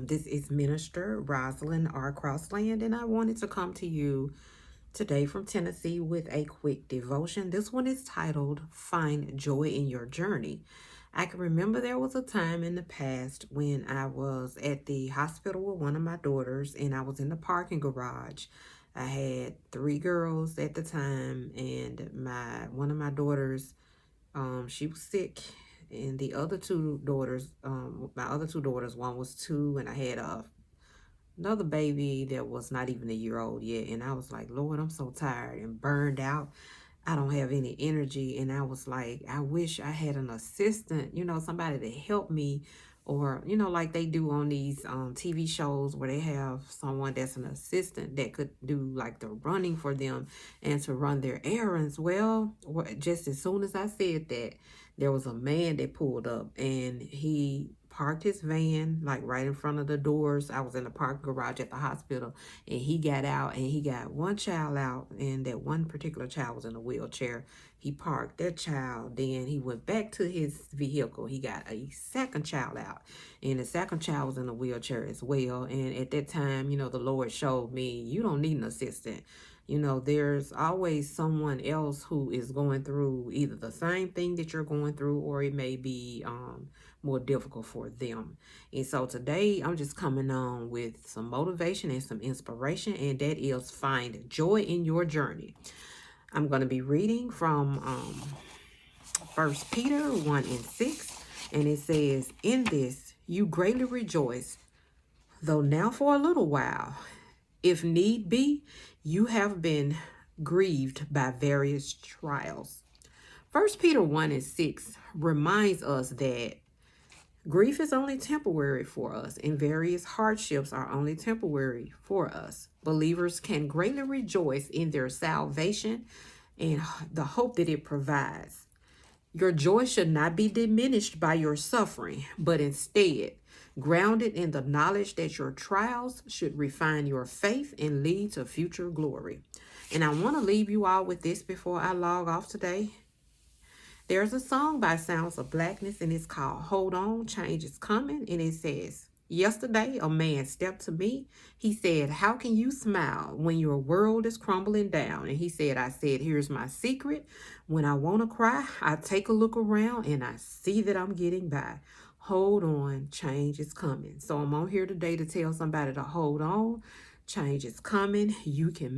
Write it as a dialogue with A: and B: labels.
A: This is Minister Rosalind R. Crossland, and I wanted to come to you today from Tennessee with a quick devotion. This one is titled Find Joy in Your Journey. I can remember there was a time in the past when I was at the hospital with one of my daughters, and I was in the parking garage. I had three girls at the time, and one of my daughters, she was sick, and the other two daughters, my other two daughters, one was 2, and I had another baby that was not even a year old yet. And I was like, Lord, I'm so tired and burned out. I don't have any energy. And I was like, I wish I had an assistant, somebody to help me, or like they do on these TV shows where they have someone that's an assistant that could do like the running for them and to run their errands. Well, just as soon as I said that, there was a man that pulled up, and he parked his van like right in front of the doors. I was in the parking garage at the hospital, and he got out, and he got one child out, and that one particular child was in a wheelchair. He parked that child, then he went back to his vehicle. He got a second child out, and the second child was in a wheelchair as well. And at that time, the Lord showed me, you don't need an assistant. There's always someone else who is going through either the same thing that you're going through, or it may be more difficult for them. And so today I'm just coming on with some motivation and some inspiration, and that is find joy in your journey. I'm going to be reading from 1 Peter 1:6, and it says, in this you greatly rejoice, though now for a little while, if need be, you have been grieved by various trials. 1 Peter 1:6 reminds us that grief is only temporary for us, and various hardships are only temporary for us. Believers can greatly rejoice in their salvation and the hope that it provides. Your joy should not be diminished by your suffering, but instead grounded in the knowledge that your trials should refine your faith and lead to future glory. And I want to leave you all with this before I log off today. There's a song by Sounds of Blackness, and it's called Hold On, Change is Coming. And it says, yesterday a man stepped to me. He said, how can you smile when your world is crumbling down? And he said, I said, here's my secret. When I want to cry, I take a look around and I see that I'm getting by. Hold on, change is coming. So I'm on here today to tell somebody to hold on. Change is coming. You can